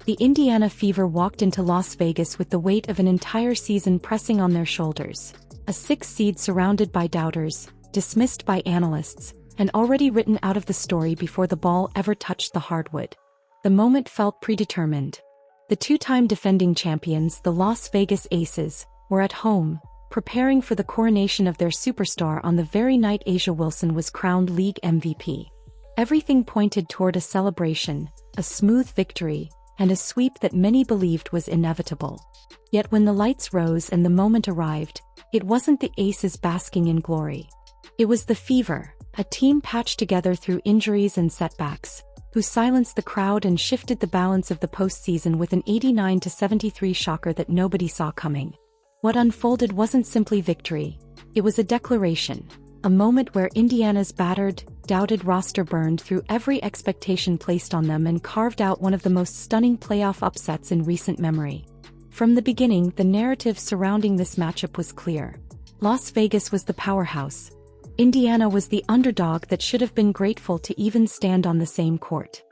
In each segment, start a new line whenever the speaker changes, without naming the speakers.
The Indiana Fever walked into Las Vegas with the weight of an entire season pressing on their shoulders. A 6th seed surrounded by doubters, dismissed by analysts, and already written out of the story before the ball ever touched the hardwood. The moment felt predetermined. The two-time defending champions, the Las Vegas Aces, were at home, preparing for the coronation of their superstar on the very night A'ja Wilson was crowned league MVP. Everything pointed toward a celebration, a smooth victory, and a sweep that many believed was inevitable. Yet when the lights rose and the moment arrived, it wasn't the Aces basking in glory. It was the Fever, a team patched together through injuries and setbacks, who silenced the crowd and shifted the balance of the postseason with an 89-73 shocker that nobody saw coming. What unfolded wasn't simply victory, it was a declaration, a moment where Indiana's battered, doubted roster burned through every expectation placed on them and carved out one of the most stunning playoff upsets in recent memory. From the beginning, the narrative surrounding this matchup was clear. Las Vegas was the powerhouse. Indiana was the underdog that should have been grateful to even stand on the same court.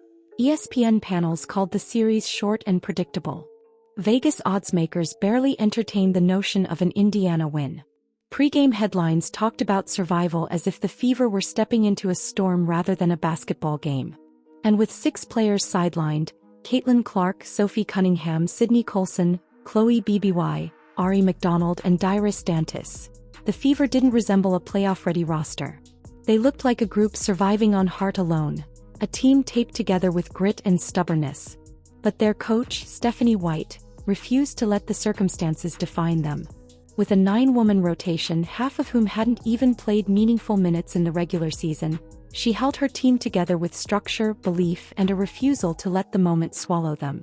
ESPN panels called the series short and predictable. Vegas oddsmakers barely entertained the notion of an Indiana win. Pre-game headlines talked about survival as if the Fever were stepping into a storm rather than a basketball game. And with 6 players sidelined, Caitlin Clark, Sophie Cunningham, Sydney Colson, Chloe BBY, Ari McDonald and Dyrus Dantis, the Fever didn't resemble a playoff-ready roster. They looked like a group surviving on heart alone, a team taped together with grit and stubbornness. But their coach, Stephanie White, refused to let the circumstances define them. With a 9-woman rotation, half of whom hadn't even played meaningful minutes in the regular season, she held her team together with structure, belief, and a refusal to let the moment swallow them.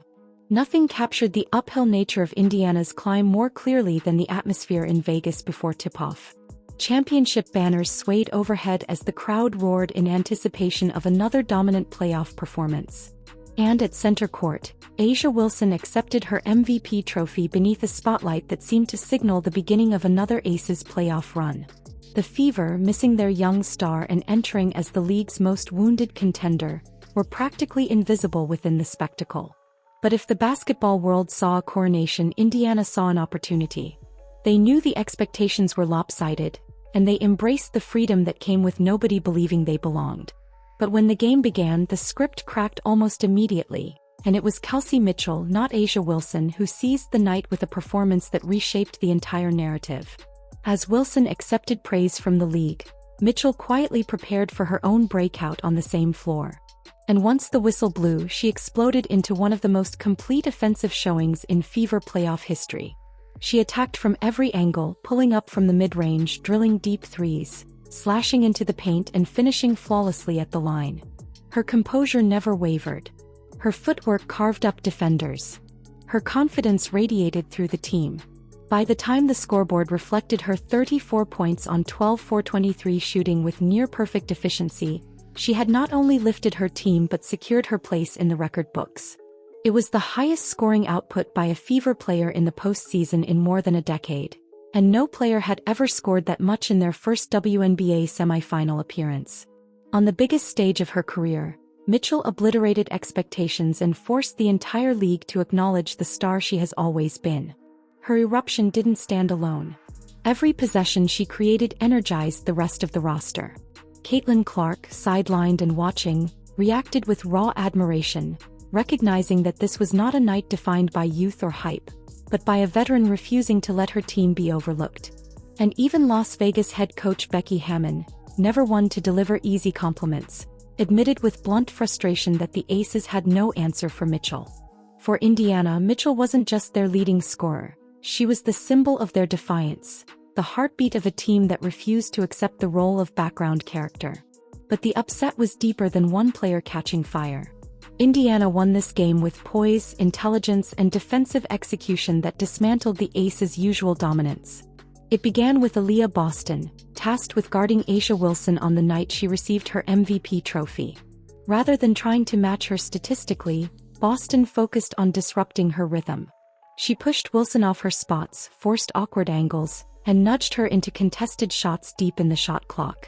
Nothing captured the uphill nature of Indiana's climb more clearly than the atmosphere in Vegas before tip-off. Championship banners swayed overhead as the crowd roared in anticipation of another dominant playoff performance. And at center court, A'ja Wilson accepted her MVP trophy beneath a spotlight that seemed to signal the beginning of another Aces playoff run. The Fever, missing their young star and entering as the league's most wounded contender, were practically invisible within the spectacle. But if the basketball world saw a coronation, Indiana saw an opportunity. They knew the expectations were lopsided, and they embraced the freedom that came with nobody believing they belonged. But when the game began, the script cracked almost immediately, and it was Kelsey Mitchell, not A'ja Wilson, who seized the night with a performance that reshaped the entire narrative. As Wilson accepted praise from the league, Mitchell quietly prepared for her own breakout on the same floor. And once the whistle blew, she exploded into one of the most complete offensive showings in Fever playoff history. She attacked from every angle, pulling up from the mid-range, drilling deep threes, slashing into the paint and finishing flawlessly at the line. Her composure never wavered. Her footwork carved up defenders. Her confidence radiated through the team. By the time the scoreboard reflected her 34 points on 12-for-23 shooting with near-perfect efficiency, she had not only lifted her team but secured her place in the record books. It was the highest scoring output by a Fever player in the postseason in more than a decade, and no player had ever scored that much in their first WNBA semifinal appearance. On the biggest stage of her career, Mitchell obliterated expectations and forced the entire league to acknowledge the star she has always been. Her eruption didn't stand alone. Every possession she created energized the rest of the roster. Caitlin Clark, sidelined and watching, reacted with raw admiration, recognizing that this was not a night defined by youth or hype, but by a veteran refusing to let her team be overlooked. And even Las Vegas head coach Becky Hammon, never one to deliver easy compliments, admitted with blunt frustration that the Aces had no answer for Mitchell. For Indiana, Mitchell wasn't just their leading scorer, she was the symbol of their defiance, the heartbeat of a team that refused to accept the role of background character. But the upset was deeper than one player catching fire. Indiana won this game with poise, intelligence, and defensive execution that dismantled the Aces' usual dominance. It began with Aaliyah Boston, tasked with guarding A'ja Wilson on the night she received her MVP trophy. Rather than trying to match her statistically, Boston focused on disrupting her rhythm. She pushed Wilson off her spots, forced awkward angles, and nudged her into contested shots deep in the shot clock.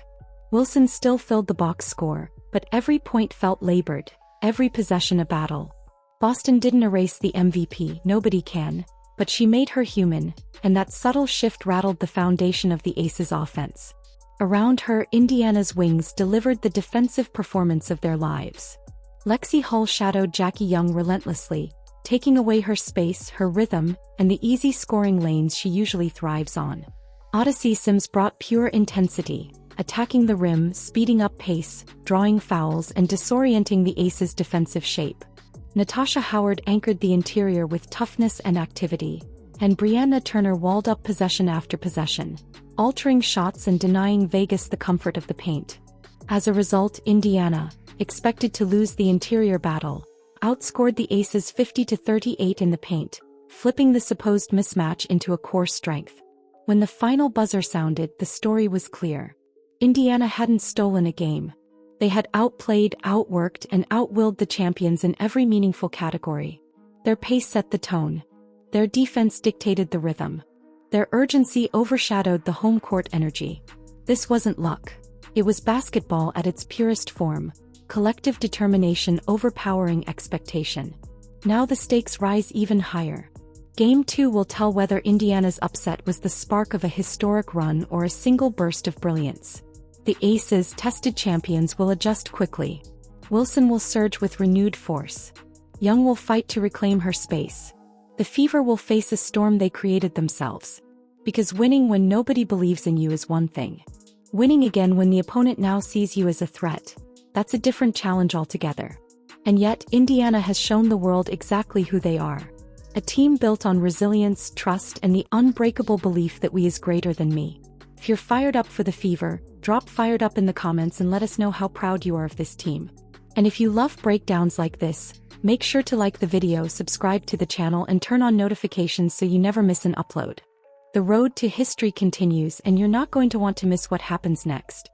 Wilson still filled the box score, but every point felt labored, every possession a battle. Boston didn't erase the MVP, nobody can, but she made her human, and that subtle shift rattled the foundation of the Aces' offense. Around her, Indiana's wings delivered the defensive performance of their lives. Lexi Hull shadowed Jackie Young relentlessly, taking away her space, her rhythm, and the easy scoring lanes she usually thrives on. Odyssey Sims brought pure intensity, attacking the rim, speeding up pace, drawing fouls, and disorienting the Aces' defensive shape. Natasha Howard anchored the interior with toughness and activity, and Brianna Turner walled up possession after possession, altering shots and denying Vegas the comfort of the paint. As a result, Indiana, expected to lose the interior battle, outscored the Aces 50-38 in the paint, flipping the supposed mismatch into a core strength. When the final buzzer sounded, the story was clear. Indiana hadn't stolen a game. They had outplayed, outworked, and outwilled the champions in every meaningful category. Their pace set the tone. Their defense dictated the rhythm. Their urgency overshadowed the home court energy. This wasn't luck. It was basketball at its purest form, collective determination overpowering expectation. Now the stakes rise even higher. Game 2 will tell whether Indiana's upset was the spark of a historic run or a single burst of brilliance. The Aces, tested champions, will adjust quickly. Wilson will surge with renewed force. Young will fight to reclaim her space. The Fever will face a storm they created themselves. Because winning when nobody believes in you is one thing. Winning again when the opponent now sees you as a threat, that's a different challenge altogether. And yet, Indiana has shown the world exactly who they are. A team built on resilience, trust, and the unbreakable belief that we is greater than me. If you're fired up for the Fever, drop fired up in the comments and let us know how proud you are of this team. And if you love breakdowns like this, make sure to like the video, subscribe to the channel, and turn on notifications so you never miss an upload. The road to history continues, and you're not going to want to miss what happens next.